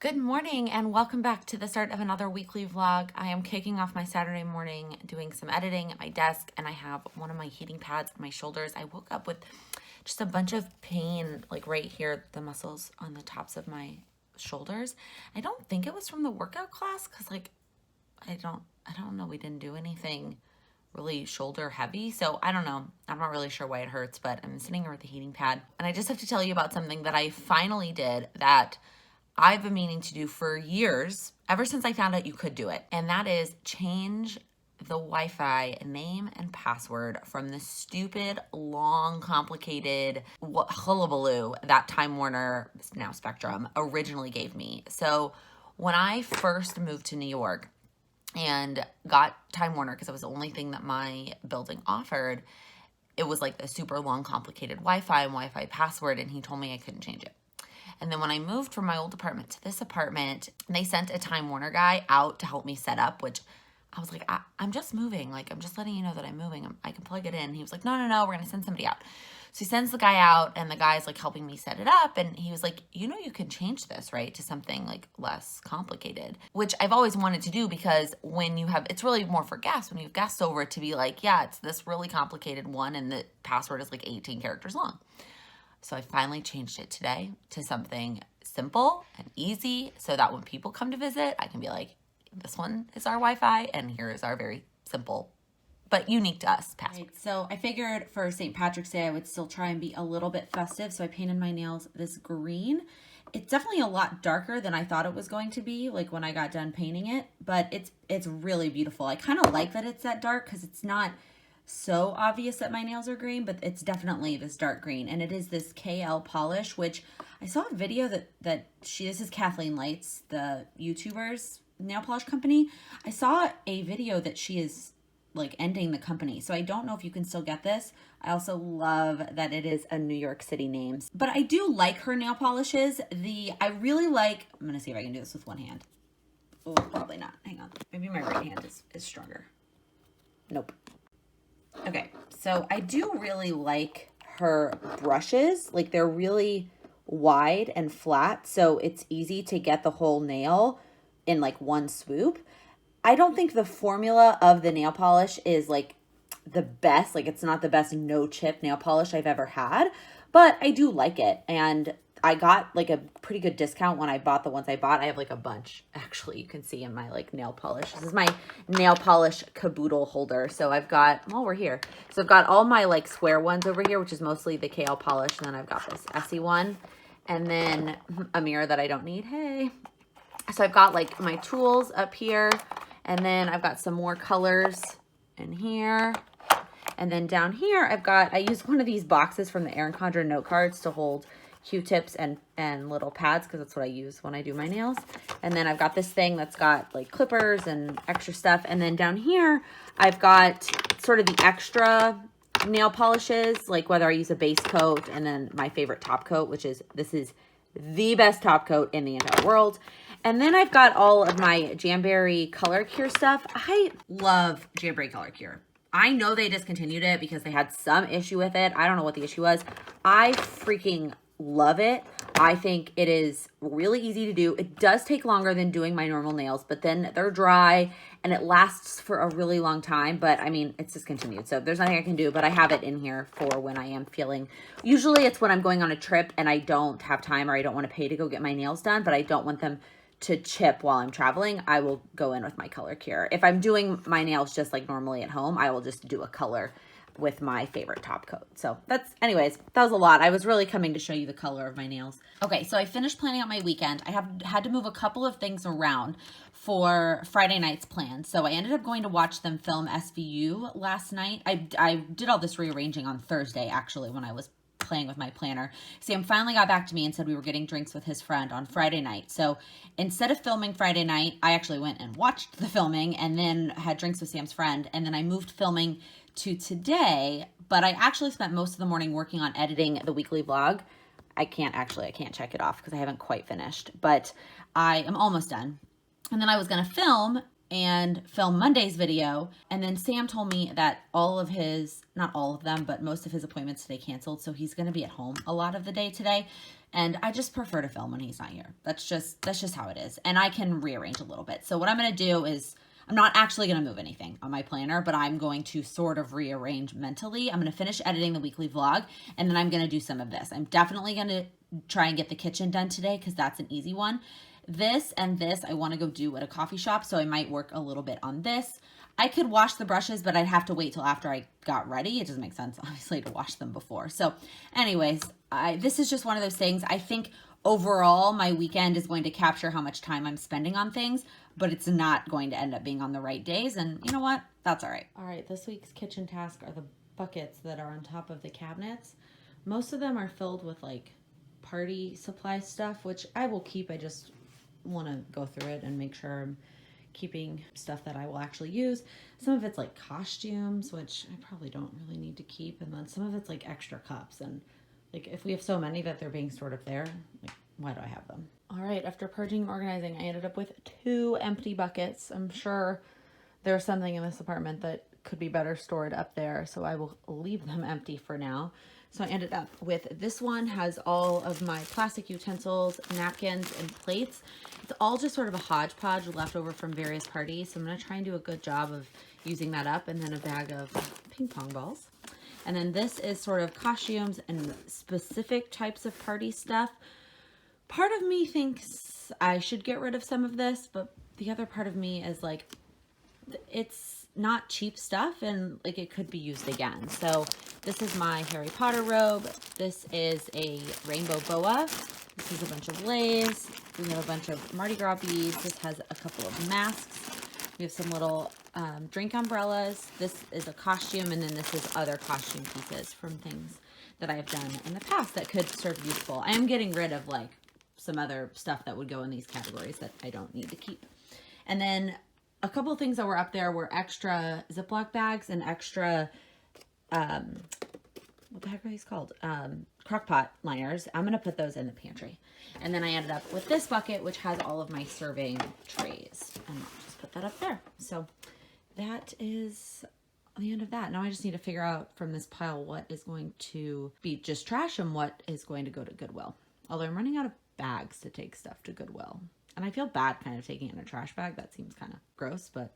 Good morning and welcome back to the start of another weekly vlog. I am kicking off my Saturday morning doing some editing at my desk, and I have one of my heating pads on my shoulders. I woke up with just a bunch of pain, like right here, the muscles on the tops of my shoulders. I don't think it was from the workout class because I don't know, we didn't do anything really shoulder heavy. So I don't know. I'm not really sure why it hurts, but I'm sitting here with the heating pad. And I just have to tell you about something that I finally did that I've been meaning to do for years, ever since I found out you could do it. And that is change the Wi-Fi name and password from the stupid, long, complicated hullabaloo that Time Warner, now Spectrum, originally gave me. So when I first moved to New York and got Time Warner, because it was the only thing that my building offered, it was like a super long, complicated Wi-Fi and Wi-Fi password, and he told me I couldn't change it. And then when I moved from my old apartment to this apartment, they sent a Time Warner guy out to help me set up, which I was like, I'm just moving. Like, I'm just letting you know that I'm moving. I can plug it in. He was like, no, we're going to send somebody out. So he sends the guy out, and the guy's like helping me set it up. And he was like, you can change this, right, to something like less complicated, which I've always wanted to do, because when you have, it's really more for guests, when you have guests over, to be like, yeah, it's this really complicated one, and the password is like 18 characters long. So I finally changed it today to something simple and easy, so that when people come to visit, I can be like, this one is our Wi-Fi, and here is our very simple but unique to us password. Right, so I figured for St. Patrick's Day I would still try and be a little bit festive, so I painted my nails this green. It's definitely a lot darker than I thought it was going to be, like when I got done painting it, but it's really beautiful. I kind of like that it's that dark because it's not so obvious that my nails are green, but it's definitely this dark green. And it is this KL polish, which I saw a video this is Kathleen Lights, the YouTuber's nail polish company. I saw a video that she is like ending the company. So I don't know if you can still get this. I also love that it is a New York City name. But I do like her nail polishes. I'm gonna see if I can do this with one hand. Oh, probably not. Hang on. Maybe my right hand is stronger. Nope. Okay, so I do really like her brushes. Like, they're really wide and flat, so it's easy to get the whole nail in like one swoop. I don't think the formula of the nail polish is like the best. Like, it's not the best no chip nail polish I've ever had, but I do like it. And I got like a pretty good discount when I bought the ones I bought. I have like a bunch, actually, you can see in my like nail polish. This is my nail polish caboodle holder. So I've got, we're here. So I've got all my like square ones over here, which is mostly the KL polish. And then I've got this Essie one, and then a mirror that I don't need. Hey. So I've got like my tools up here, and then I've got some more colors in here. And then down here, I used one of these boxes from the Erin Condren note cards to hold Q-tips and little pads, because that's what I use when I do my nails. And then I've got this thing that's got like clippers and extra stuff. And then down here, I've got sort of the extra nail polishes, like whether I use a base coat and then my favorite top coat, this is the best top coat in the entire world. And then I've got all of my Jamberry Color Cure stuff. I love Jamberry Color Cure. I know they discontinued it because they had some issue with it. I don't know what the issue was. I freaking love it. I think it is really easy to do. It does take longer than doing my normal nails, but then they're dry and it lasts for a really long time. But I mean, it's discontinued, so there's nothing I can do, but I have it in here for when I am feeling, usually it's when I'm going on a trip and I don't have time, or I don't want to pay to go get my nails done, but I don't want them to chip while I'm traveling. I will go in with my Color Cure. If I'm doing my nails just like normally at home, I will just do a color with my favorite top coat. So anyways, that was a lot. I was really coming to show you the color of my nails. Okay, so I finished planning out my weekend. I had to move a couple of things around for Friday night's plans. So I ended up going to watch them film SVU last night. I did all this rearranging on Thursday, actually, when I was playing with my planner. Sam finally got back to me and said we were getting drinks with his friend on Friday night. So instead of filming Friday night, I actually went and watched the filming and then had drinks with Sam's friend. And then I moved filming to today, but I actually spent most of the morning working on editing the weekly vlog. I can't check it off because I haven't quite finished, but I am almost done. And then I was going to film and film Monday's video. And then Sam told me that all of his, not all of them, but most of his appointments today canceled. So he's going to be at home a lot of the day today. And I just prefer to film when he's not here. That's just how it is. And I can rearrange a little bit. So what I'm going to do is, I'm not actually going to move anything on my planner, but I'm going to sort of rearrange mentally. I'm going to finish editing the weekly vlog, and then I'm going to do some of this. I'm definitely going to try and get the kitchen done today because that's an easy one. This and this I want to go do at a coffee shop, so I might work a little bit on this. I could wash the brushes, but I'd have to wait till after I got ready. It doesn't make sense, obviously, to wash them before. So anyways, this is just one of those things. I think overall my weekend is going to capture how much time I'm spending on things, but it's not going to end up being on the right days. And you know what? That's all right. All right, this week's kitchen task are the buckets that are on top of the cabinets. Most of them are filled with like party supply stuff, which I will keep. I just want to go through it and make sure I'm keeping stuff that I will actually use. Some of it's like costumes, which I probably don't really need to keep. And then some of it's like extra cups. And like if we have so many that they're being stored up there, like why do I have them? All right, after purging and organizing, I ended up with 2 empty buckets. I'm sure there's something in this apartment that could be better stored up there, so I will leave them empty for now. So I ended up with this one, has all of my plastic utensils, napkins, and plates. It's all just sort of a hodgepodge left over from various parties. So I'm gonna try and do a good job of using that up, and then a bag of ping pong balls. And then this is sort of costumes and specific types of party stuff. Part of me thinks I should get rid of some of this, but the other part of me is like, it's not cheap stuff and like it could be used again. So this is my Harry Potter robe. This is a rainbow boa. This is a bunch of lays. We have a bunch of Mardi Gras beads. This has a couple of masks. We have some little drink umbrellas. This is a costume, and then this is other costume pieces from things that I have done in the past that could serve useful. I am getting rid of like some other stuff that would go in these categories that I don't need to keep. And then a couple of things that were up there were extra Ziploc bags and extra, what the heck are these called? Crock pot liners. I'm going to put those in the pantry. And then I ended up with this bucket, which has all of my serving trays. And I'll just put that up there. So that is the end of that. Now I just need to figure out from this pile what is going to be just trash and what is going to go to Goodwill. Although I'm running out of bags to take stuff to Goodwill. And I feel bad kind of taking it in a trash bag. That seems kind of gross, but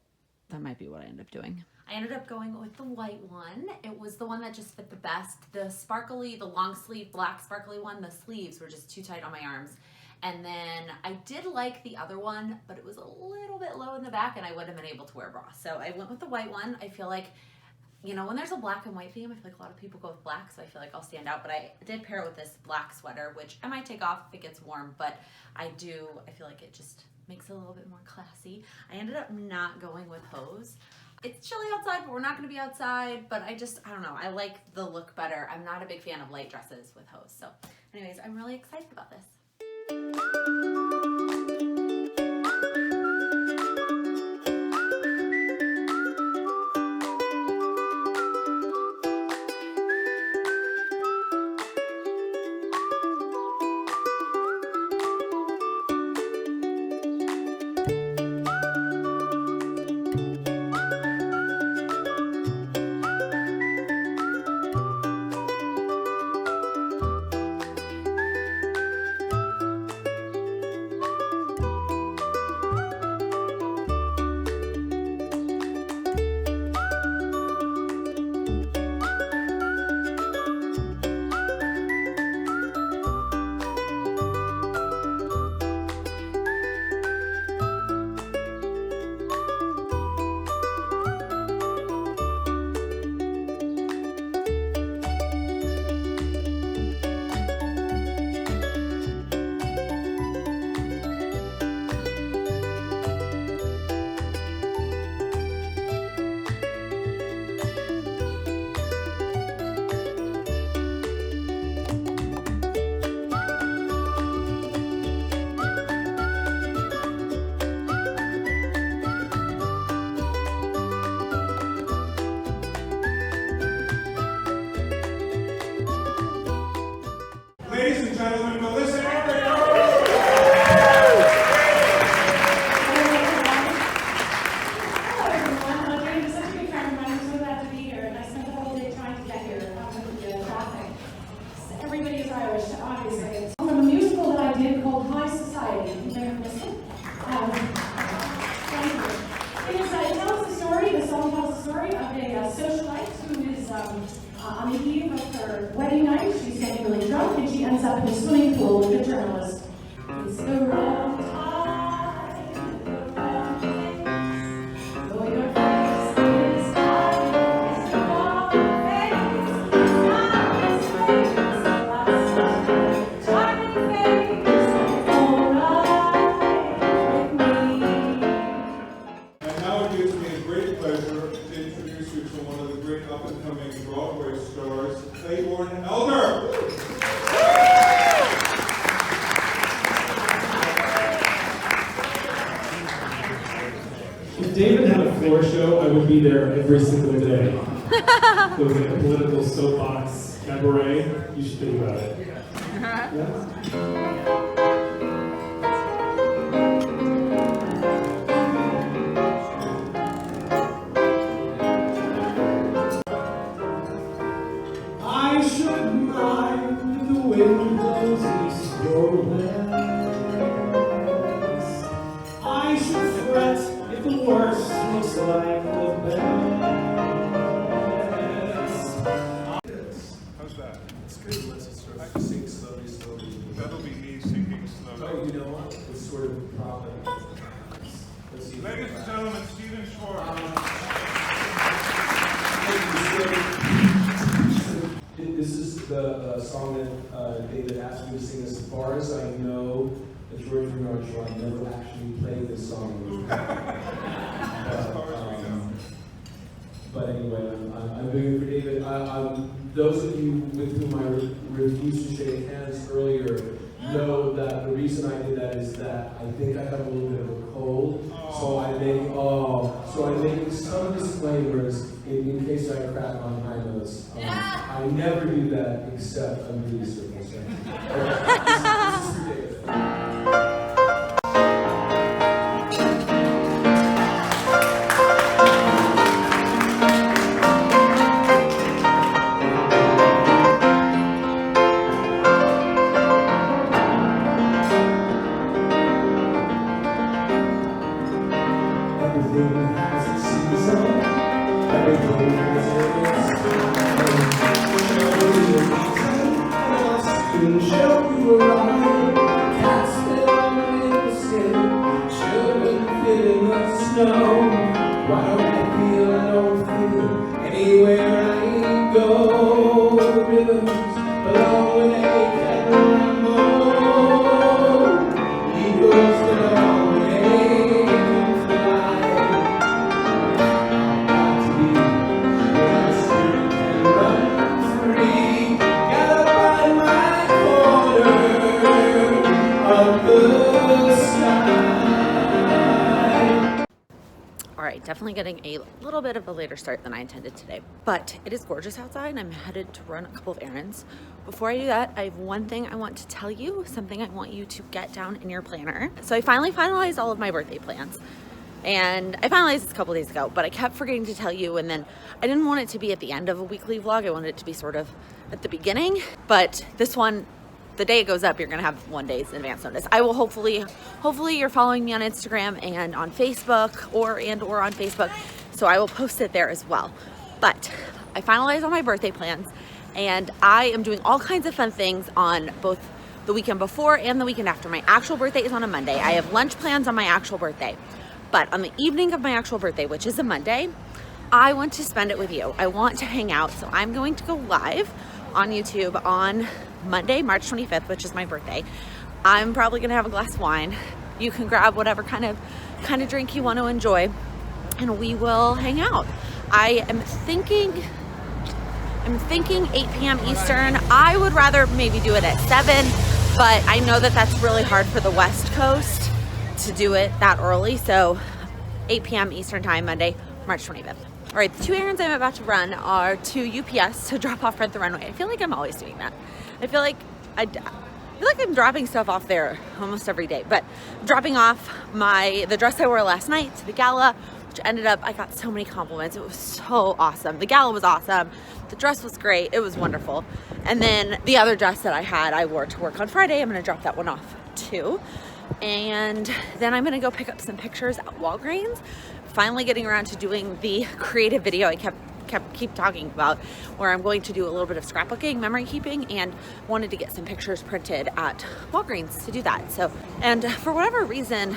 that might be what I end up doing. I ended up going with the white one. It was the one that just fit the best. The sparkly, the long sleeve black sparkly one, the sleeves were just too tight on my arms. And then I did like the other one, but it was a little bit low in the back and I wouldn't have been able to wear a bra. So I went with the white one. I feel like, you know, when there's a black and white theme, I feel like a lot of people go with black, so I feel like I'll stand out. But I did pair it with this black sweater, which I might take off if it gets warm, but I feel like it just makes it a little bit more classy. I ended up not going with hose. It's chilly outside, but we're not gonna be outside, but I don't know, I like the look better. I'm not a big fan of light dresses with hose. So anyways, I'm really excited about this. Ladies and gentlemen, Melissa. On the eve of her wedding night, she's getting really drunk and she ends up in the swimming pool with a journalist. It's the wrong time, the wrong place. Though your face is hard, it's the wrong face. It's not this face, it's the charming face. It's alright with me. And now it gives me a great pleasure to introduce you to one of the great up-and-coming Broadway stars, Claiborne Elder. If David had a floor show, I would be there every single day. It was like a political soapbox cabaret. You should think about it. Yeah? I shouldn't mind the wind blows east or west. I should fret if the worst looks like the best. How's that? It's good. Let's just sort of sing slowly, slowly. That'll be me singing slowly. Oh, you know what? It's sort of probably. Let's see. Ladies and gentlemen, Stephen Schwartz. This is the song that David asked me to sing. As far as I know, the George Bernard Shaw never actually played this song. But anyway, I'm doing it for David. Those of you with whom I refused to shake hands earlier know that the reason I did that is that I think I have a little bit of a cold. So I'm making some disclaimers in case I crack on high notes. I never do that except under these circumstances. Okay, this is for David. Everything has its season. Everything has its time. Show you around. Cats fit on the maple skin. Children fit in the snow. Why don't I feel I don't feel anywhere I go? Rivers along with a cat rainbow. Eagles that always fly. Got to be where my spirit can run free. Gotta find my corner of the sky. All right, definitely getting a little bit of a later start than I intended today, but it is gorgeous outside and I'm headed to run a couple of errands. Before I do that, I have one thing I want to tell you, something I want you to get down in your planner. So I finally finalized all of my birthday plans, and I finalized this a couple days ago, but I kept forgetting to tell you, and then I didn't want it to be at the end of a weekly vlog. I wanted it to be sort of at the beginning, but this one, the day it goes up, you're gonna have 1 day's advance notice. I will hopefully you're following me on Instagram and on Facebook or on Facebook, so I will post it there as well. But I finalized all my birthday plans, and I am doing all kinds of fun things on both the weekend before and the weekend after. My actual birthday is on a Monday. I have lunch plans on my actual birthday, but on the evening of my actual birthday, which is a Monday, I want to spend it with you. I want to hang out, so I'm going to go live on YouTube on Monday, March 25th, which is my birthday. I'm probably gonna have a glass of wine. You can grab whatever kind of drink you want to enjoy, and we will hang out. I am thinking 8 p.m. Eastern. I would rather maybe do it at 7, but I know that that's really hard for the West Coast to do it that early. So 8 p.m. Eastern time, Monday, March 25th. All right, the 2 errands I'm about to run are to UPS to drop off at the runway. I feel like I'm always doing that. I feel like I'm dropping stuff off there almost every day, but dropping off the dress I wore last night to the gala, which ended up, I got so many compliments. It was so awesome. The gala was awesome. The dress was great. It was wonderful. And then the other dress that I wore to work on Friday, I'm gonna drop that one off too. And then I'm gonna go pick up some pictures at Walgreens. Finally getting around to doing the creative video I kept keep talking about, where I'm going to do a little bit of scrapbooking, memory keeping, and wanted to get some pictures printed at Walgreens to do that. So, and for whatever reason,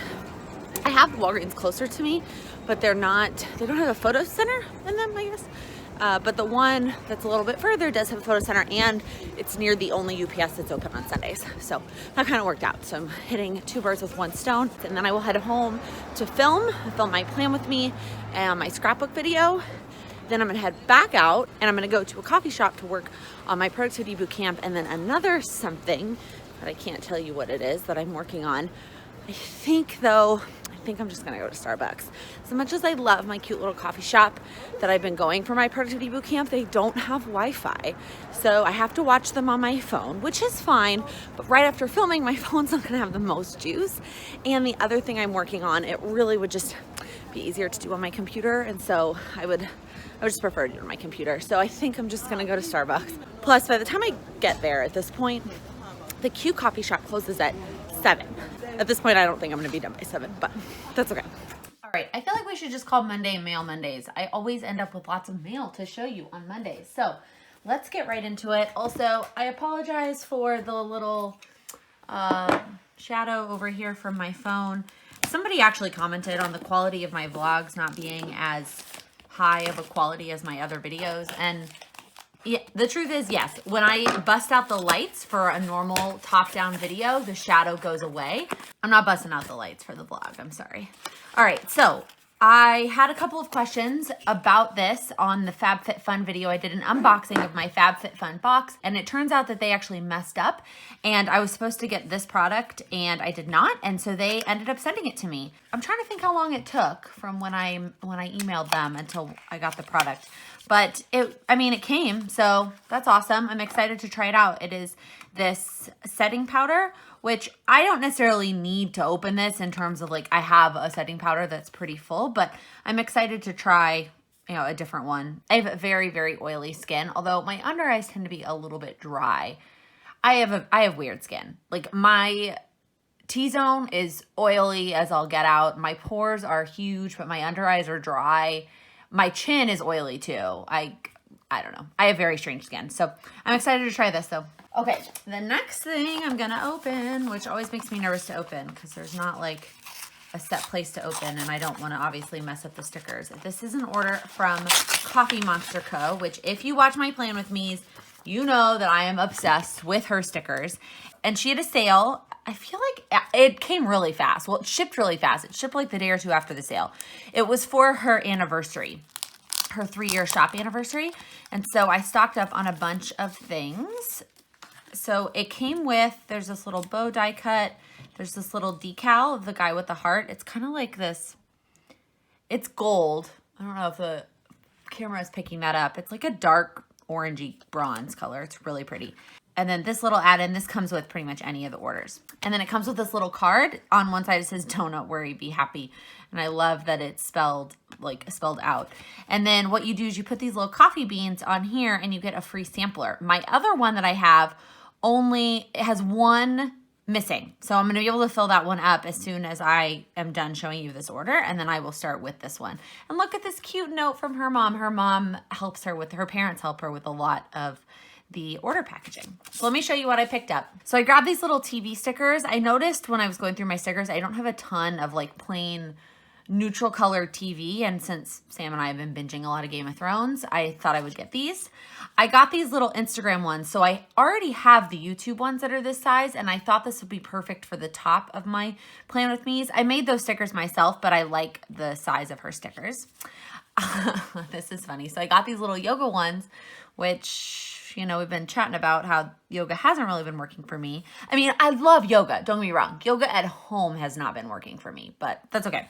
I have Walgreens closer to me, but they don't have a photo center in them, I guess. But the one that's a little bit further does have a photo center, and it's near the only UPS that's open on Sundays. So that kind of worked out. So I'm hitting 2 birds with 1 stone. And then I will head home to film my plan with me and my scrapbook video. Then I'm gonna head back out and I'm gonna go to a coffee shop to work on my productivity boot camp, and then another something that I can't tell you what it is that I'm working on. I think I'm just gonna go to Starbucks. As much as I love my cute little coffee shop that I've been going for my productivity boot camp, they don't have Wi-Fi. So I have to watch them on my phone, which is fine, but right after filming, my phone's not gonna have the most juice. And the other thing I'm working on, it really would just be easier to do on my computer, and so I would just prefer to do it on my computer. So I think I'm just gonna go to Starbucks. Plus, by the time I get there at this point, the Q coffee shop closes at 7. At this point, I don't think I'm gonna be done by 7, but that's okay. All right, I feel like we should just call Monday Mail Mondays. I always end up with lots of mail to show you on Mondays. So let's get right into it. Also, I apologize for the little shadow over here from my phone. Somebody actually commented on the quality of my vlogs not being as high of a quality as my other videos, and yeah, the truth is, yes, when I bust out the lights for a normal top-down video, the shadow goes away. I'm not busting out the lights for the vlog, I'm sorry. All right, so I had a couple of questions about this on the FabFitFun video. I did an unboxing of my FabFitFun box, and it turns out that they actually messed up, and I was supposed to get this product, and I did not, and so they ended up sending it to me. I'm trying to think how long it took from when I emailed them until I got the product. But it came, so that's awesome. I'm excited to try it out. It is this setting powder, which I don't necessarily need to open this in terms of like, I have a setting powder that's pretty full, but I'm excited to try, a different one. I have very, very oily skin, although my under eyes tend to be a little bit dry. I have weird skin. Like my T-zone is oily as I'll get out. My pores are huge, but my under eyes are dry. My chin is oily too. I don't know. I have very strange skin. So I'm excited to try this though. Okay, the next thing I'm gonna open, which always makes me nervous to open because there's not like a set place to open, and I don't want to obviously mess up the stickers. This is an order from Coffee Monster Co., which if you watch my plan with me's, you know that I am obsessed with her stickers. And she had a sale. I feel like it came really fast. Well, it shipped really fast. It shipped like the day or two after the sale. It was for her anniversary, her 3-year shop anniversary. And so I stocked up on a bunch of things. So it came with, there's this little bow die cut. There's this little decal of the guy with the heart. It's kind of like this, it's gold. I don't know if the camera is picking that up. It's like a dark orangey bronze color. It's really pretty. And then this little add-in, this comes with pretty much any of the orders. And then it comes with this little card. On one side it says, "Don't worry, be happy." And I love that it's spelled out. And then what you do is you put these little coffee beans on here and you get a free sampler. My other one that I have it has one missing. So I'm going to be able to fill that one up as soon as I am done showing you this order, and then I will start with this one. And look at this cute note from her mom. Her mom helps her with, her parents help her with a lot of the order packaging. So let me show you what I picked up. So I grabbed these little TV stickers. I noticed when I was going through my stickers, I don't have a ton of like plain neutral color TV, and since Sam and I have been binging a lot of Game of Thrones, I thought I would get these. I got these little Instagram ones, so I already have the YouTube ones that are this size, and I thought this would be perfect for the top of my Plan With Me's. I made those stickers myself, but I like the size of her stickers. This is funny. So I got these little yoga ones, which, we've been chatting about how yoga hasn't really been working for me. I mean, I love yoga. Don't get me wrong. Yoga at home has not been working for me, but that's okay.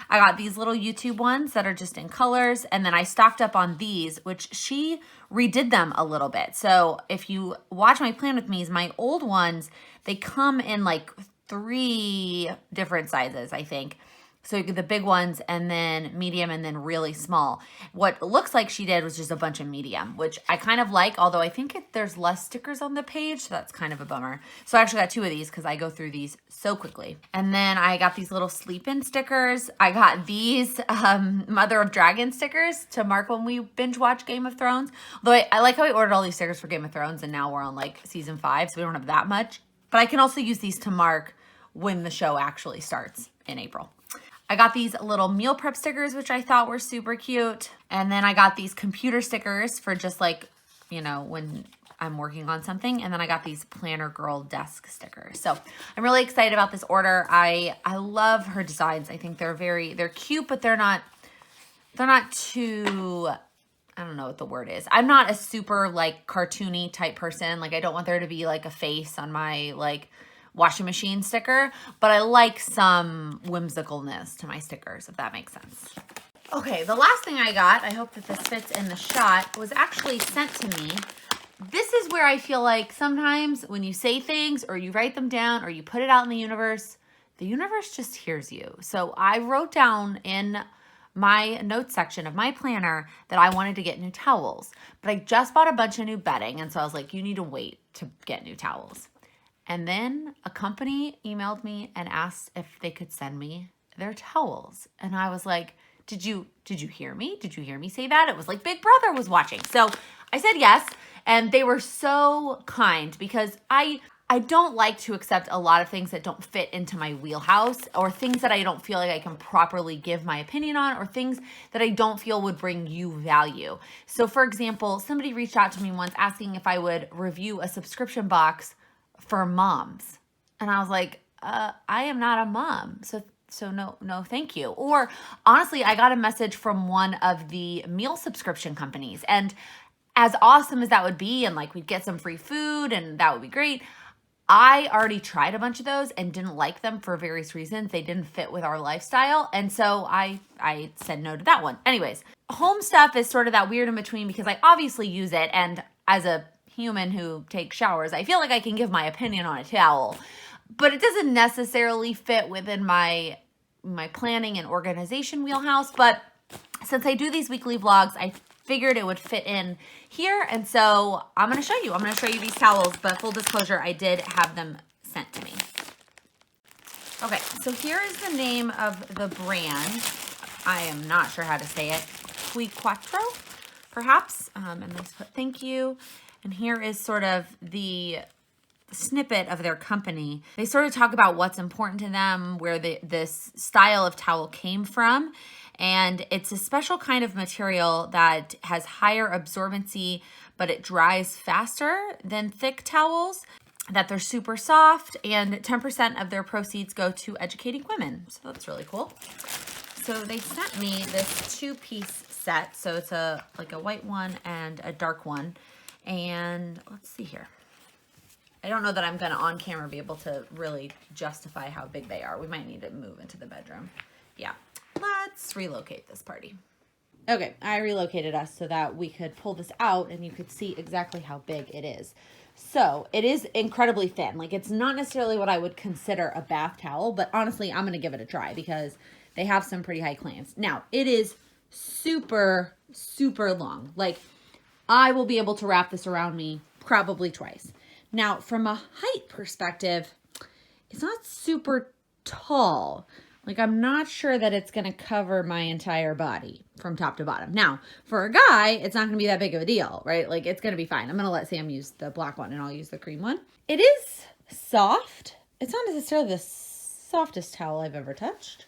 I got these little YouTube ones that are just in colors, and then I stocked up on these, which she redid them a little bit. So if you watch my Plan With Me's, my old ones, they come in like 3 different sizes, I think. So you get the big ones and then medium and then really small. What looks like she did was just a bunch of medium, which I kind of like, although I think there's less stickers on the page, so that's kind of a bummer. So I actually got 2 of these because I go through these so quickly. And then I got these little sleep-in stickers. I got these Mother of Dragon stickers to mark when we binge watch Game of Thrones. Although I like how we ordered all these stickers for Game of Thrones and now we're on like season 5, so we don't have that much. But I can also use these to mark when the show actually starts in April. I got these little meal prep stickers, which I thought were super cute. And then I got these computer stickers for just like, you know, when I'm working on something. And then I got these Planner Girl desk stickers. So I'm really excited about this order. I love her designs. I think they're cute, but they're not too, I don't know what the word is. I'm not a super like cartoony type person. Like I don't want there to be like a face on my like washing machine sticker, but I like some whimsicalness to my stickers, if that makes sense. Okay, the last thing I got, I hope that this fits in the shot, was actually sent to me. This is where I feel like sometimes when you say things or you write them down or you put it out in the universe just hears you. So I wrote down in my notes section of my planner that I wanted to get new towels, but I just bought a bunch of new bedding, and so I was like, you need to wait to get new towels. And then a company emailed me and asked if they could send me their towels. And I was like, did you hear me? Did you hear me say that? It was like Big Brother was watching. So I said yes. And they were so kind because I don't like to accept a lot of things that don't fit into my wheelhouse, or things that I don't feel like I can properly give my opinion on, or things that I don't feel would bring you value. So for example, somebody reached out to me once asking if I would review a subscription box for moms. And I was like, I am not a mom. So no, thank you. Or honestly, I got a message from one of the meal subscription companies, and as awesome as that would be, and like we'd get some free food and that would be great, I already tried a bunch of those and didn't like them for various reasons. They didn't fit with our lifestyle. And so I said no to that one. Anyways, home stuff is sort of that weird in between because I obviously use it. And as a human who takes showers, I feel like I can give my opinion on a towel, but it doesn't necessarily fit within my planning and organization wheelhouse. But since I do these weekly vlogs, I figured it would fit in here. And so I'm going to show you these towels, but full disclosure, I did have them sent to me. Okay, so here is the name of the brand. I am not sure how to say it. Qui Quattro, perhaps. And they put thank you. And here is sort of the snippet of their company. They sort of talk about what's important to them, where this style of towel came from. And it's a special kind of material that has higher absorbency, but it dries faster than thick towels, that they're super soft, and 10% of their proceeds go to educating women. So that's really cool. So they sent me this 2-piece set. So it's like a white one and a dark one. And let's see here. I don't know that I'm going to on camera be able to really justify how big they are. We might need to move into the bedroom. Yeah. Let's relocate this party. Okay, I relocated us so that we could pull this out and you could see exactly how big it is. So it is incredibly thin. Like, it's not necessarily what I would consider a bath towel, but honestly, I'm going to give it a try because they have some pretty high claims. Now, it is super, super long. Like, I will be able to wrap this around me probably twice. Now, from a height perspective, it's not super tall. Like, I'm not sure that it's going to cover my entire body from top to bottom. Now, for a guy, it's not going to be that big of a deal, right? Like, it's going to be fine. I'm going to let Sam use the black one and I'll use the cream one. It is soft. It's not necessarily the softest towel I've ever touched,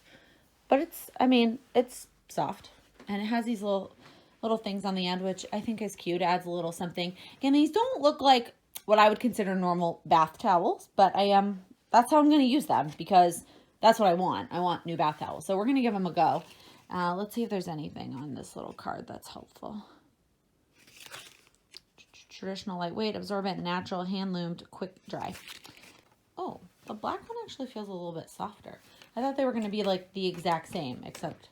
but it's soft. And it has these little things on the end, which I think is cute. It adds a little something. Again, these don't look like what I would consider normal bath towels, but that's how I'm going to use them because that's what I want. I want new bath towels. So we're going to give them a go. Let's see if there's anything on this little card that's helpful. Traditional, lightweight, absorbent, natural, hand-loomed, quick dry. Oh, the black one actually feels a little bit softer. I thought they were going to be like the exact same, except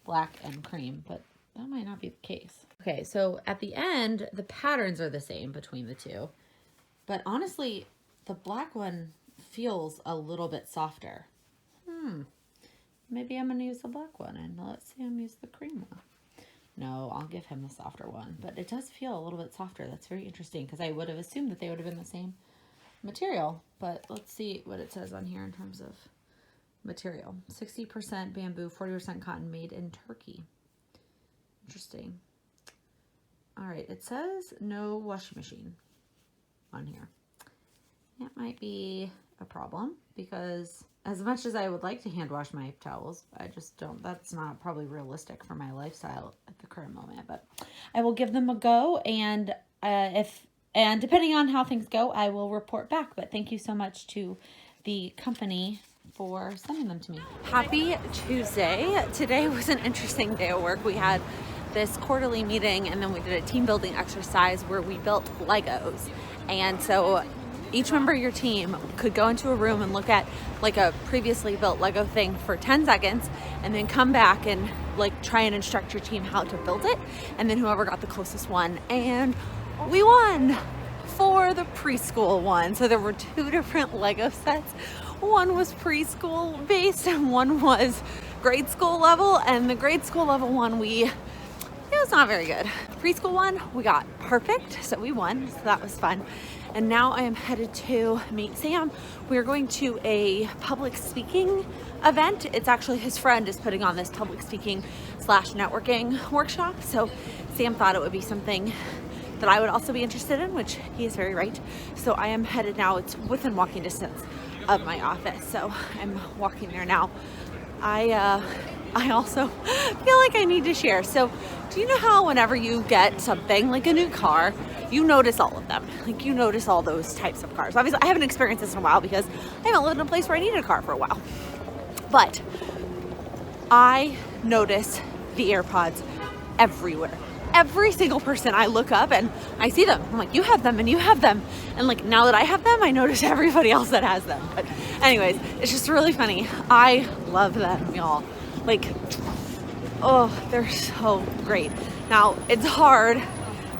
black and cream, but that might not be the case. Okay, so at the end, the patterns are the same between the two. But honestly, the black one feels a little bit softer. Maybe I'm going to use the black one and let Sam use the cream one. No, I'll give him the softer one, but it does feel a little bit softer. That's very interesting because I would have assumed that they would have been the same material, but let's see what it says on here in terms of material. 60% bamboo, 40% cotton, made in Turkey. Interesting. All right, it says no washing machine on here. That might be a problem because as much as I would like to hand wash my towels, I just don't, that's not probably realistic for my lifestyle at the current moment, but I will give them a go. And depending on how things go, I will report back. But thank you so much to the company for sending them to me. Happy Tuesday. Today was an interesting day of work. We had this quarterly meeting and then we did a team building exercise where we built Legos. And so each member of your team could go into a room and look at like a previously built Lego thing for 10 seconds and then come back and like try and instruct your team how to build it. And then whoever got the closest one, and we won for the preschool one. So there were 2 different Lego sets. One was preschool based and one was grade school level. And the grade school level one, it was not very good. The preschool one, we got perfect, so we won, so that was fun. And now I am headed to meet Sam. We're going to a public speaking event. It's actually his friend is putting on this public speaking / networking workshop. So Sam thought it would be something that I would also be interested in, which he is very right. So I am headed now. It's within walking distance of my office. So I'm walking there now. I also feel like I need to share. So do you know how whenever you get something like a new car, you notice all of them? Like you notice all those types of cars. Obviously, I haven't experienced this in a while because I haven't lived in a place where I needed a car for a while. But I notice the AirPods everywhere. Every single person I look up and I see them. I'm like, you have them and you have them. And like now that I have them, I notice everybody else that has them. But anyways, it's just really funny. I love them, y'all. Like, oh, they're so great. Now, it's hard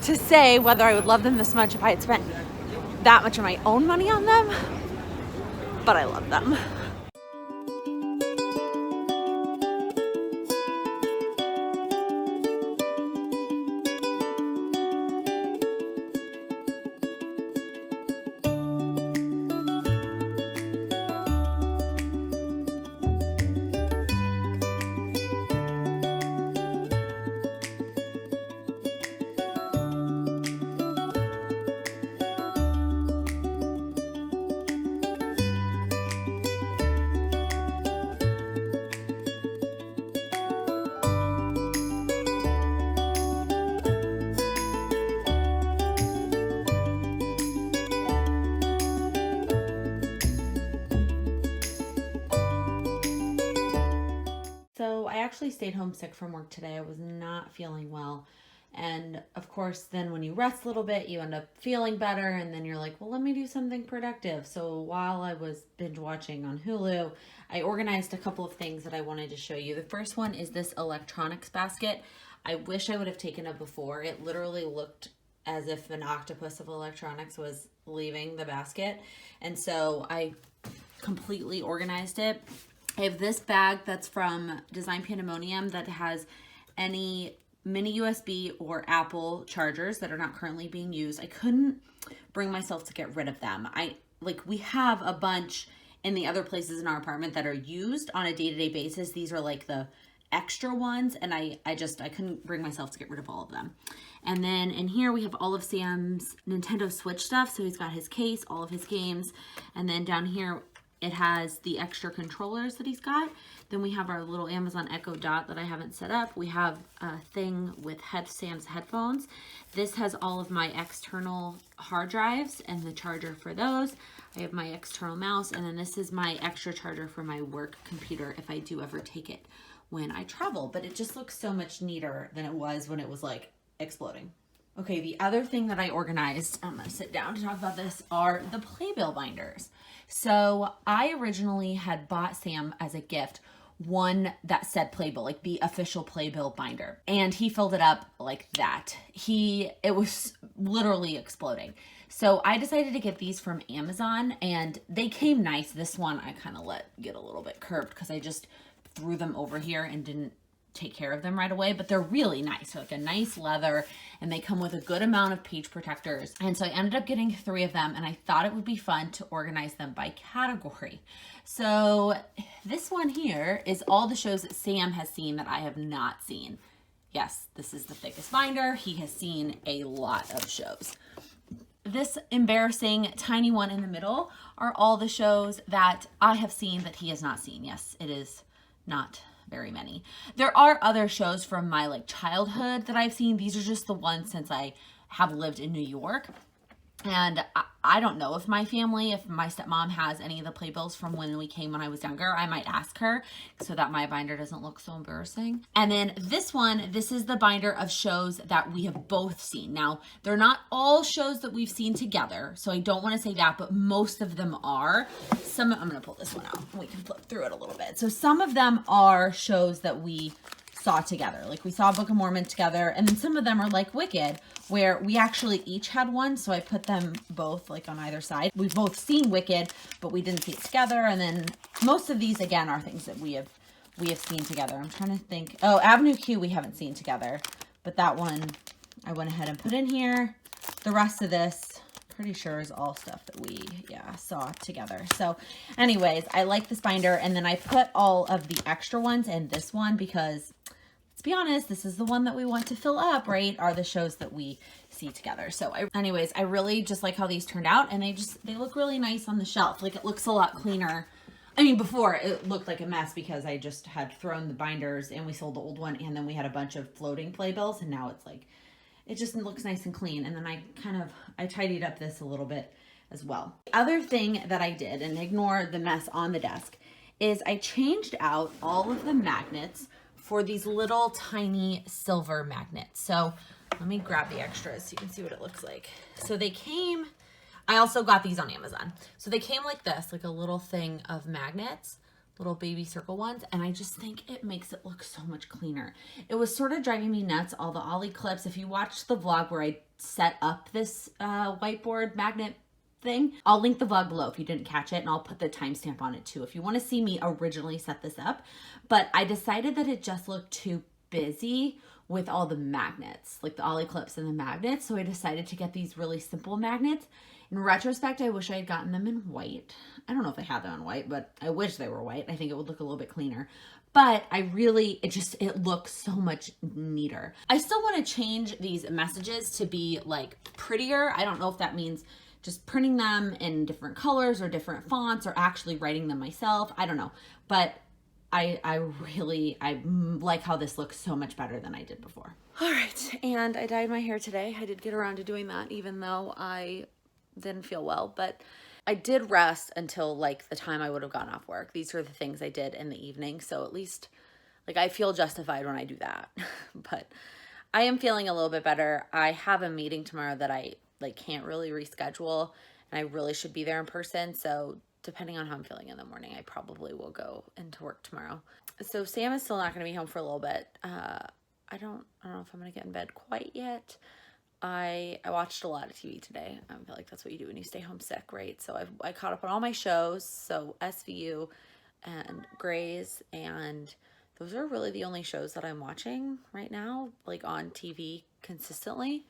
to say whether I would love them this much if I had spent that much of my own money on them, but I love them. So I actually stayed home sick from work today. I was not feeling well. And of course, then when you rest a little bit, you end up feeling better. And then you're like, well, let me do something productive. So while I was binge watching on Hulu, I organized a couple of things that I wanted to show you. The first one is this electronics basket. I wish I would have taken it before. It literally looked as if an octopus of electronics was leaving the basket. And so I completely organized it. I have this bag that's from Design Pandemonium that has any mini USB or Apple chargers that are not currently being used. I couldn't bring myself to get rid of them. We have a bunch in the other places in our apartment that are used on a day-to-day basis. These are like the extra ones, and I couldn't bring myself to get rid of all of them. And then in here we have all of Sam's Nintendo Switch stuff. So he's got his case, all of his games, and then down here it has the extra controllers that he's got. Then we have our little Amazon Echo Dot that I haven't set up. We have a thing with Sam's headphones. This has all of my external hard drives and the charger for those. I have my external mouse, and then this is my extra charger for my work computer if I do ever take it when I travel. But it just looks so much neater than it was when it was like exploding. Okay, the other thing that I organized, I'm gonna sit down to talk about this, are the playbill binders. So I originally had bought Sam as a gift one that said playbill, like the official playbill binder. And he filled it up like that. It was literally exploding. So I decided to get these from Amazon, and they came nice. This one I kind of let get a little bit curved because I just threw them over here and didn't take care of them right away, but they're really nice. So like a nice leather, and they come with a good amount of page protectors. And so I ended up getting 3 of them, and I thought it would be fun to organize them by category. So this one here is all the shows that Sam has seen that I have not seen. Yes, this is the thickest binder. He has seen a lot of shows. This embarrassing tiny one in the middle are all the shows that I have seen that he has not seen. Yes, it is not very many. There are other shows from my like childhood that I've seen. These are just the ones since I have lived in New York. And I don't know if my family, if my stepmom has any of the playbills from when we came when I was younger. I might ask her so that my binder doesn't look so embarrassing. And then this one, this is the binder of shows that we have both seen. Now, they're not all shows that we've seen together, so I don't want to say that, but most of them are. I'm going to pull this one out. We can flip through it a little bit. So some of them are shows that we saw together. Like we saw Book of Mormon together, and then some of them are like Wicked, where we actually each had one, so I put them both like on either side. We've both seen Wicked, but we didn't see it together. And then most of these again are things that we have seen together. I'm trying to think. Oh, Avenue Q we haven't seen together, but that one I went ahead and put in here. The rest of this pretty sure is all stuff that we saw together. So anyways, I like this binder, and then I put all of the extra ones in this one because let's be honest, this is the one that we want to fill up, right? Are the shows that we see together. So anyways, I really just like how these turned out, and they look really nice on the shelf. Like it looks a lot cleaner. I mean, before it looked like a mess because I just had thrown the binders and we sold the old one, and then we had a bunch of floating playbills, and now it's like, it just looks nice and clean. And then I tidied up this a little bit as well. The other thing that I did, and ignore the mess on the desk, is I changed out all of the magnets for these little tiny silver magnets. So let me grab the extras so you can see what it looks like. So they came, I also got these on Amazon. So they came like this, like a little thing of magnets, little baby circle ones, and I just think it makes it look so much cleaner. It was sort of driving me nuts, all the ollie clips. If you watched the vlog where I set up this whiteboard magnet thing, I'll link the vlog below if you didn't catch it, and I'll put the timestamp on it too if you want to see me originally set this up. But I decided that it just looked too busy with all the magnets, like the ollie clips and the magnets, so I decided to get these really simple magnets. In retrospect, I wish I had gotten them in white. I don't know if I had them in white, but I wish they were white. I think it would look a little bit cleaner. But it looks so much neater. I still want to change these messages to be like prettier. I don't know if that means just printing them in different colors or different fonts or actually writing them myself. I don't know. But I like how this looks so much better than I did before. All right. And I dyed my hair today. I did get around to doing that even though I didn't feel well, but I did rest until like the time I would have gone off work. These are the things I did in the evening. So at least like I feel justified when I do that, but I am feeling a little bit better. I have a meeting tomorrow that I like can't really reschedule, and I really should be there in person. So depending on how I'm feeling in the morning, I probably will go into work tomorrow. So Sam is still not going to be home for a little bit. I don't know if I'm going to get in bed quite yet. I watched a lot of TV today. I feel like that's what you do when you stay home sick, right? So I caught up on all my shows, so SVU and Grey's, and those are really the only shows that I'm watching right now, like on TV consistently.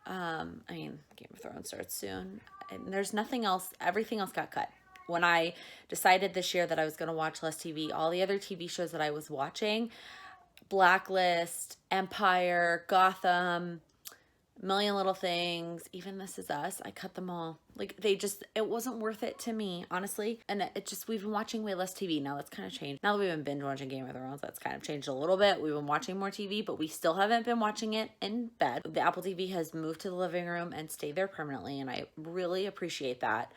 I mean, Game of Thrones starts soon, and there's nothing else. Everything else got cut. When I decided this year that I was going to watch less TV, all the other TV shows that I was watching, Blacklist, Empire, Gotham, Million Little Things, even This Is Us, I cut them all. Like it wasn't worth it to me, honestly. And we've been watching way less TV. Now that's kind of changed. Now that we've been binge watching Game of Thrones, that's kind of changed a little bit. We've been watching more TV, but we still haven't been watching it in bed. The Apple TV has moved to the living room and stayed there permanently, and I really appreciate that.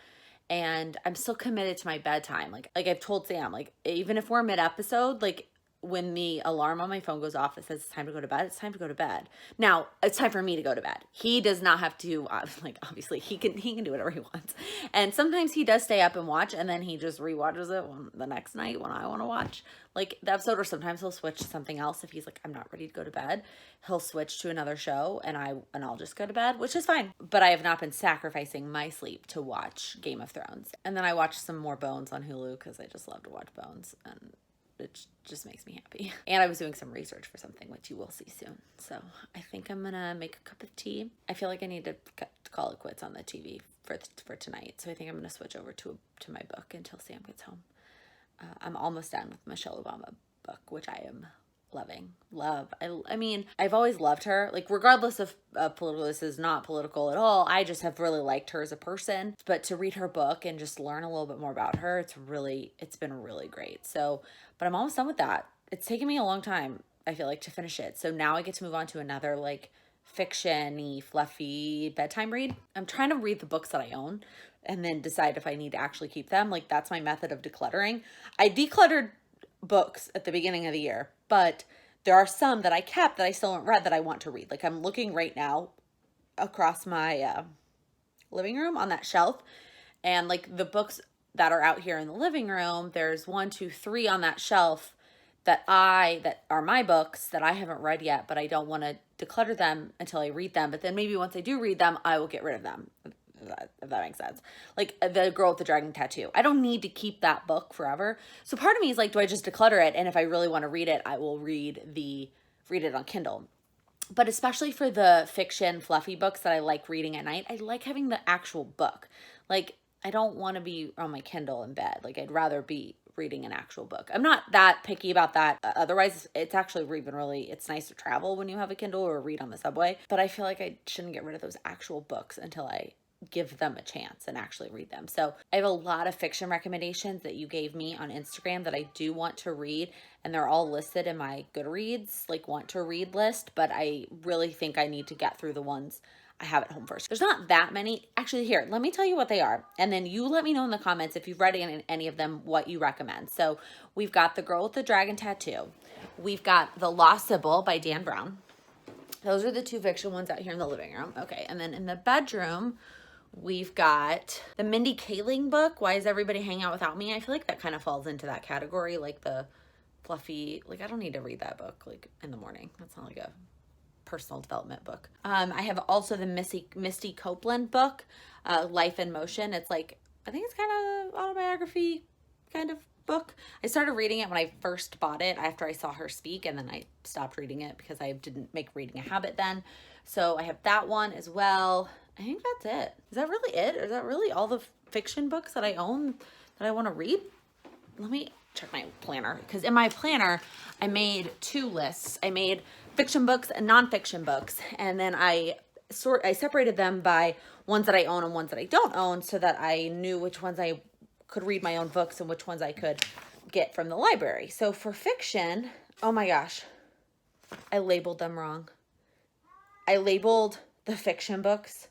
And I'm still committed to my bedtime. Like I've told Sam, like even if we're mid-episode, like when the alarm on my phone goes off, it says it's time to go to bed. It's time to go to bed. Now it's time for me to go to bed. He does not have to, like obviously he can do whatever he wants. And sometimes he does stay up and watch, and then he just rewatches it the next night when I want to watch like the episode, or sometimes he'll switch to something else. If he's like, I'm not ready to go to bed, he'll switch to another show, and I'll just go to bed, which is fine. But I have not been sacrificing my sleep to watch Game of Thrones. And then I watched some more Bones on Hulu because I just love to watch Bones, and it just makes me happy. And I was doing some research for something, which you will see soon. So I think I'm gonna make a cup of tea. I feel like I need to call it quits on the TV for tonight. So I think I'm gonna switch over to my book until Sam gets home. I'm almost done with Michelle Obama book, which I am loving. I mean, I've always loved her. Like, regardless of political, this is not political at all. I just have really liked her as a person. But to read her book and just learn a little bit more about her, it's been really great. So, but I'm almost done with that. It's taken me a long time, I feel like, to finish it. So now I get to move on to another, like, fiction-y, fluffy bedtime read. I'm trying to read the books that I own and then decide if I need to actually keep them. Like, that's my method of decluttering. I decluttered books at the beginning of the year, but there are some that I kept that I still haven't read that I want to read. Like, I'm looking right now across my living room on that shelf, and like the books that are out here in the living room, there's 1, 2, 3 on that shelf that are my books that I haven't read yet, but I don't want to declutter them until I read them. But then maybe once I do read them, I will get rid of them. If that makes sense. Like The Girl with the Dragon Tattoo. I don't need to keep that book forever. So part of me is like, do I just declutter it? And if I really want to read it, I will read it on Kindle. But especially for the fiction fluffy books that I like reading at night, I like having the actual book. Like, I don't want to be on my Kindle in bed. Like, I'd rather be reading an actual book. I'm not that picky about that. Otherwise, it's actually even it's nice to travel when you have a Kindle or read on the subway. But I feel like I shouldn't get rid of those actual books until I give them a chance and actually read them. So I have a lot of fiction recommendations that you gave me on Instagram that I do want to read, and they're all listed in my Goodreads, like, want to read list, but I really think I need to get through the ones I have at home first. There's not that many. Actually, here, let me tell you what they are, and then you let me know in the comments if you've read any of them, what you recommend. So we've got The Girl with the Dragon Tattoo. We've got The Lost Sybil by Dan Brown. Those are the 2 fiction ones out here in the living room. Okay, and then in the bedroom, we've got the Mindy Kaling book, Why Is Everybody Hanging Out Without Me? I feel like that kind of falls into that category, like the fluffy, like, I don't need to read that book, like, in the morning. That's not like a personal development book. I have also the Misty Copeland book, Life in Motion. It's like, I think it's kind of autobiography kind of book. I started reading it when I first bought it after I saw her speak, and then I stopped reading it because I didn't make reading a habit then. So I have that one as well. I think that's it. Is that really it? Or is that really all the fiction books that I own that I want to read? Let me check my planner, because in my planner I made 2 lists. I made fiction books and nonfiction books, and then I separated them by ones that I own and ones that I don't own, so that I knew which ones I could read my own books and which ones I could get from the library. So for fiction, oh my gosh, I labeled them wrong. I labeled the fiction books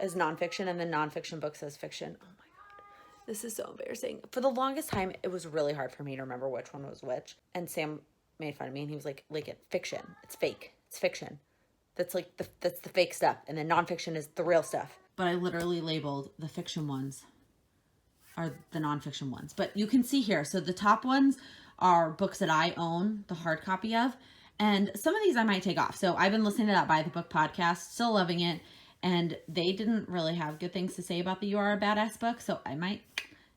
as nonfiction and the nonfiction books as fiction. Oh my God, this is so embarrassing. For the longest time, it was really hard for me to remember which one was which. And Sam made fun of me, and he was like, it's fiction. It's fake. It's fiction. That's like that's the fake stuff. And then nonfiction is the real stuff. But I literally labeled the fiction ones are the nonfiction ones. But you can see here, so the top ones are books that I own the hard copy of. And some of these I might take off. So I've been listening to that By the Book podcast, still loving it. And they didn't really have good things to say about the You Are a Badass book, so I might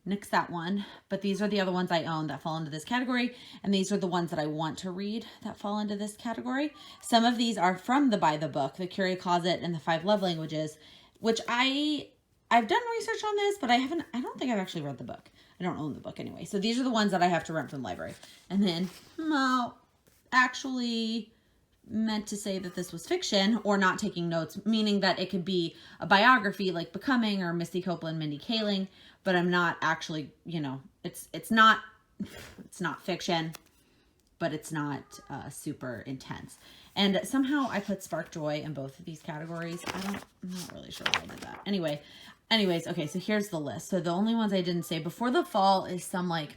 nix that one. But these are the other ones I own that fall into this category, and these are the ones that I want to read that fall into this category. Some of these are from the By the Book, The Curio Closet and The 5 Love Languages, which I've done research on this, but I don't think I've actually read the book. I don't own the book anyway. So these are the ones that I have to rent from the library. And then, actually meant to say that this was fiction or not taking notes, meaning that it could be a biography like Becoming or Misty Copeland, Mindy Kaling, but I'm not actually, it's not fiction, but it's not super intense. And somehow I put Spark Joy in both of these categories. I'm not really sure why I did that. Anyways, okay, so here's the list. So the only ones I didn't say before the fall is some, like,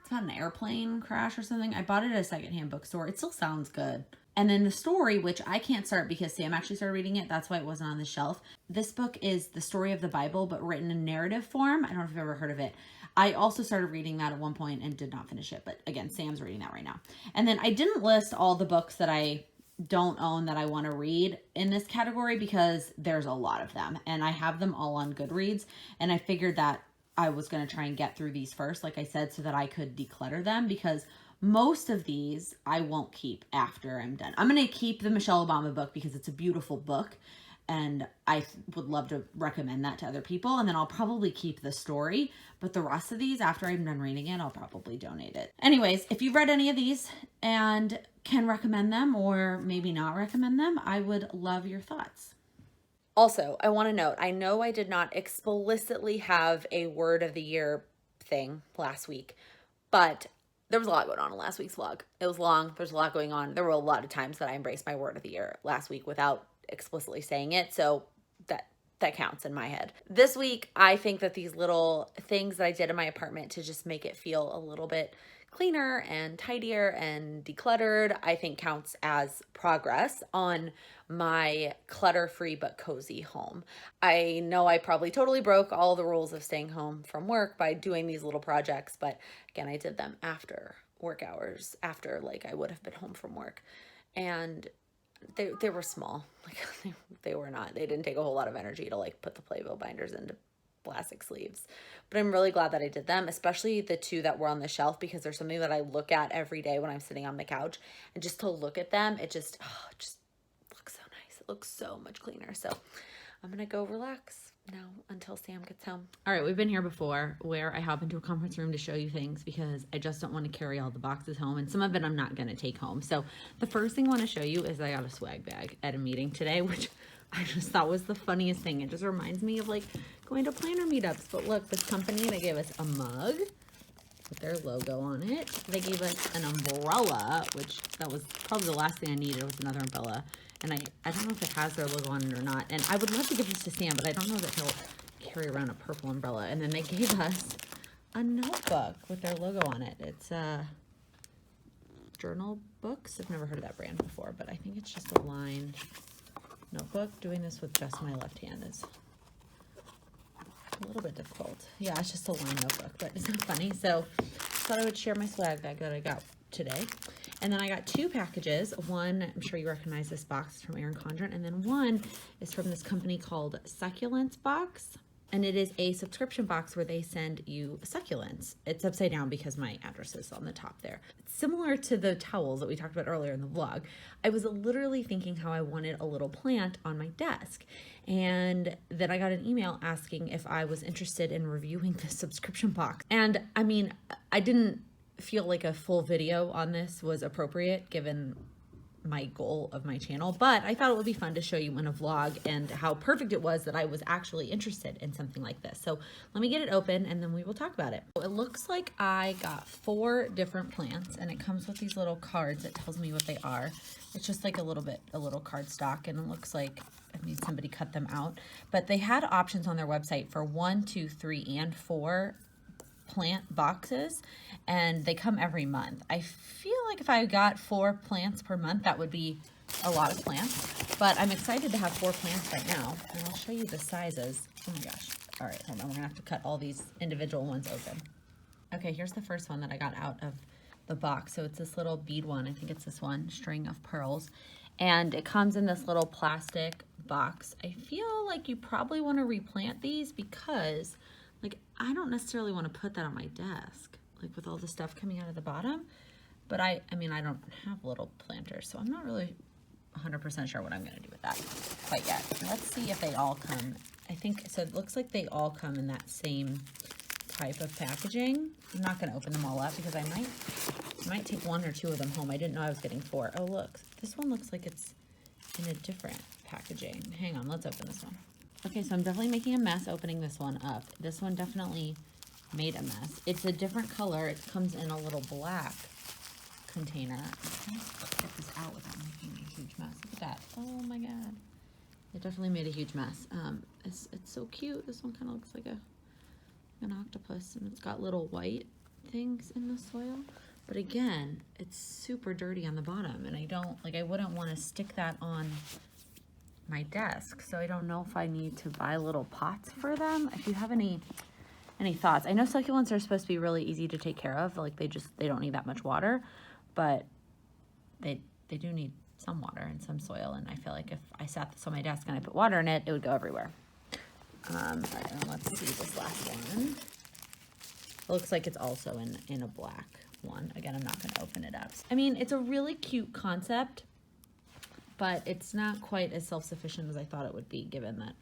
it's not an airplane crash or something. I bought it at a secondhand bookstore. It still sounds good. And then The Story, which I can't start because Sam actually started reading it. That's why it wasn't on the shelf. This book is the story of the Bible, but written in narrative form. I don't know if you've ever heard of it. I also started reading that at one point and did not finish it. But again, Sam's reading that right now. And then I didn't list all the books that I don't own that I want to read in this category because there's a lot of them. And I have them all on Goodreads. And I figured that I was going to try and get through these first, like I said, so that I could declutter them, because Most of these I won't keep after I'm done. I'm going to keep the Michelle Obama book because it's a beautiful book and I would love to recommend that to other people. And then I'll probably keep the story, but the rest of these, after I'm done reading it, I'll probably donate it. Anyways, if you've read any of these and can recommend them or maybe not recommend them, I would love your thoughts. Also, I want to note, I know I did not explicitly have a word of the year thing last week, but there was a lot going on in last week's vlog. It was long. There's a lot going on. There were a lot of times that I embraced my word of the year last week without explicitly saying it. So that counts in my head. This week, I think that these little things that I did in my apartment to just make it feel a little bit cleaner and tidier and decluttered, I think counts as progress on my clutter-free but cozy home. I know I probably totally broke all the rules of staying home from work by doing these little projects, but again, I did them after work hours, after like I would have been home from work. And they were small. Like they were not, they didn't take a whole lot of energy to like put the Playbill binders into plastic sleeves, but I'm really glad that I did them, especially the two that were on the shelf, because there's something that I look at every day when I'm sitting on the couch, and just to look at them, it just looks so nice. It looks so much cleaner. So I'm gonna go relax now until Sam gets home. All right, we've been here before where I hop into a conference room to show you things because I just don't want to carry all the boxes home, and some of it I'm not gonna take home. So the first thing I want to show you is I got a swag bag at a meeting today, which I just thought was the funniest thing. It just reminds me of like going to planner meetups. But look, this company, they gave us a mug with their logo on it. They gave us an umbrella, which that was probably the last thing I needed, was another umbrella. And I don't know if it has their logo on it or not. And I would love to give this to Sam, but I don't know that he'll carry around a purple umbrella. And then they gave us a notebook with their logo on it. It's Journal Books. I've never heard of that brand before, but I think it's just a lined notebook. Doing this with just my left hand is a little bit difficult. Yeah, it's just a lined notebook, but isn't it funny? So I thought I would share my swag bag that I got today. And then I got two packages. One, I'm sure you recognize this box, from Erin Condren, and then one is from this company called Succulents Box. And it is a subscription box where they send you succulents. It's upside down because my address is on the top there. It's similar to the towels that we talked about earlier in the vlog. I was literally thinking how I wanted a little plant on my desk. And then I got an email asking if I was interested in reviewing the subscription box. And I mean, I didn't feel like a full video on this was appropriate given my goal of my channel, but I thought it would be fun to show you in a vlog and how perfect it was that I was actually interested in something like this. So let me get it open and then we will talk about it. It looks like I got 4 different plants, and it comes with these little cards that tells me what they are. It's just like a little card stock, and it looks like, I mean, somebody cut them out, but they had options on their website for 1, 2, 3, and 4 plant boxes, and they come every month. I feel like if I got 4 plants per month, that would be a lot of plants, but I'm excited to have 4 plants right now, and I'll show you the sizes. Oh my gosh. All right, hold on. We're gonna have to cut all these individual ones open. Okay, here's the first one that I got out of the box. So it's this little bead one. I think it's this one, String of Pearls, and it comes in this little plastic box. I feel like you probably want to replant these because, like, I don't necessarily want to put that on my desk, like with all the stuff coming out of the bottom. But I mean, I don't have little planters, so I'm not really 100% sure what I'm going to do with that quite yet. Let's see if they all come. I think, so it looks like they all come in that same type of packaging. I'm not going to open them all up because I might take 1 or 2 of them home. I didn't know I was getting 4. Oh, look, this one looks like it's in a different packaging. Hang on, let's open this one. Okay, so I'm definitely making a mess opening this one up. This one definitely made a mess. It's a different color. It comes in a little black container. I'm trying to get this out without making a huge mess. Look at that. Oh my God. It definitely made a huge mess. It's so cute. This one kind of looks like an octopus, and it's got little white things in the soil. But again, it's super dirty on the bottom, and I wouldn't want to stick that on my desk. So I don't know if I need to buy little pots for them. If you have any thoughts. I know succulents are supposed to be really easy to take care of. Like they don't need that much water, but they do need some water and some soil. And I feel like if I sat this on my desk and I put water in it, it would go everywhere. All right, and let's see this last one. It looks like it's also in a black one. Again, I'm not going to open it up. I mean, it's a really cute concept, but it's not quite as self-sufficient as I thought it would be, given that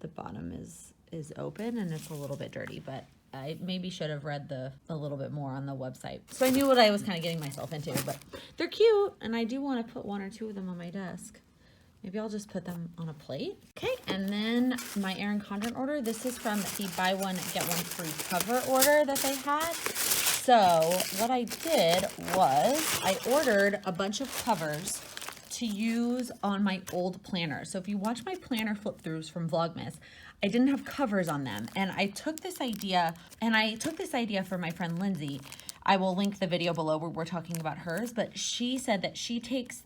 the bottom is open and it's a little bit dirty, but I maybe should have read a little bit more on the website. So I knew what I was kind of getting myself into, but they're cute, and I do want to put 1 or 2 of them on my desk. Maybe I'll just put them on a plate. Okay, and then my Erin Condren order. This is from the buy one, get one free cover order that they had. So what I did was I ordered a bunch of covers to use on my old planner. So if you watch my planner flip throughs from Vlogmas, I didn't have covers on them. And I took this idea for my friend Lindsay. I will link the video below where we're talking about hers, but she said that she takes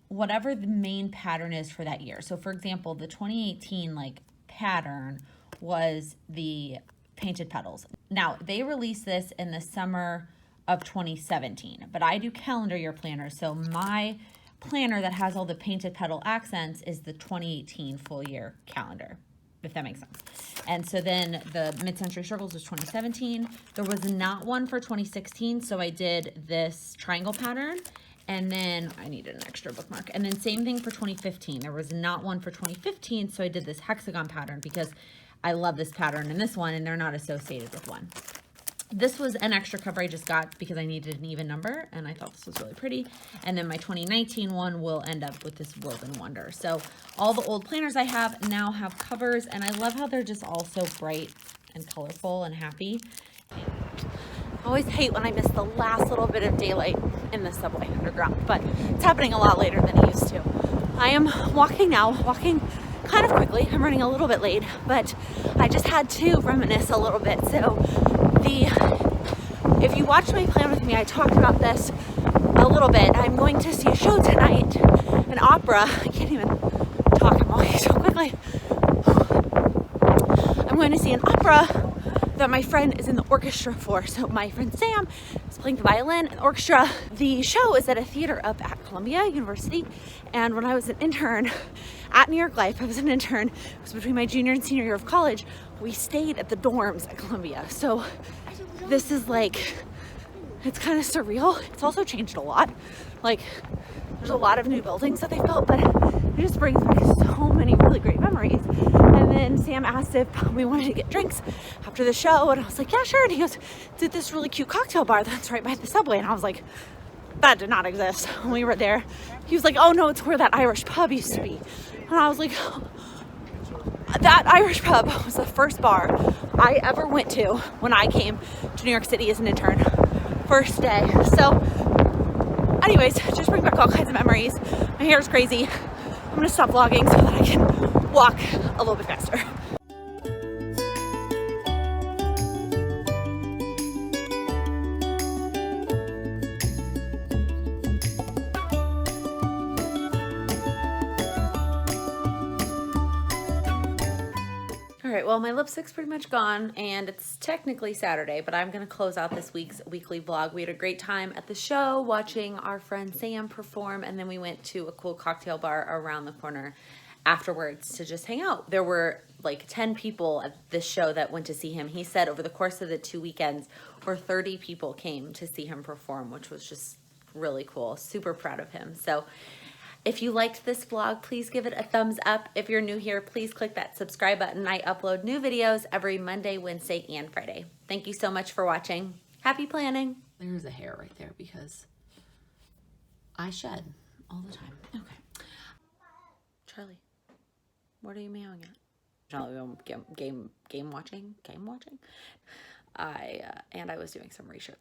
whatever the main pattern is for that year. So for example, the 2018 like pattern was the painted petals. Now they released this in the summer of 2017, but I do calendar year planners. So my planner that has all the painted petal accents is the 2018 full year calendar, if that makes sense. And so then the mid-century circles was 2017. There was not one for 2016, so I did this triangle pattern. And then I needed an extra bookmark. And then same thing for 2015. There was not one for 2015, so I did this hexagon pattern because I love this pattern and this one, and they're not associated with one. This was an extra cover I just got because I needed an even number, and I thought this was really pretty. And then my 2019 one will end up with this Woven Wonder. So all the old planners I have now have covers, and I love how they're just all so bright and colorful and happy. I always hate when I miss the last little bit of daylight in the subway underground, but it's happening a lot later than it used to. I am walking now, walking kind of quickly. I'm running a little bit late, but I just had to reminisce a little bit. So if you watched my plan with me, I talked about this a little bit. I'm going to see a show tonight, an opera. I can't even talk, I'm walking so quickly. I'm going to see an opera that my friend is in the orchestra for. So my friend Sam is playing the violin in the orchestra. The show is at a theater up at Columbia University. And when I was an intern at New York Life, I was an intern. It was between my junior and senior year of college. We stayed at the dorms at Columbia. So this is like, it's kind of surreal. It's also changed a lot. Like, there's a lot of new buildings that they built, but it just brings back so many really great memories. And then Sam asked if we wanted to get drinks after the show, and I was like, yeah, sure. And he goes, did this really cute cocktail bar that's right by the subway. And I was like, that did not exist when we were there. He was like, oh no, it's where that Irish pub used to be. And I was like, that Irish pub was the first bar I ever went to when I came to New York City as an intern. First day. So anyways, just bring back all kinds of memories. My hair is crazy. I'm gonna stop vlogging so that I can walk a little bit faster. All right, well, my lipstick's pretty much gone, and it's technically Saturday, but I'm going to close out this week's weekly vlog. We had a great time at the show watching our friend Sam perform, and then we went to a cool cocktail bar around the corner afterwards to just hang out. There were like 10 people at this show that went to see him. He said over the course of the 2 weekends, over 30 people came to see him perform, which was just really cool. Super proud of him. So if you liked this vlog, please give it a thumbs up. If you're new here, please click that subscribe button. I upload new videos every Monday, Wednesday, and Friday. Thank you so much for watching. Happy planning. There's a hair right there because I shed all the time. Okay. Charlie, what are you meowing at? Charlie, game watching. And I was doing some research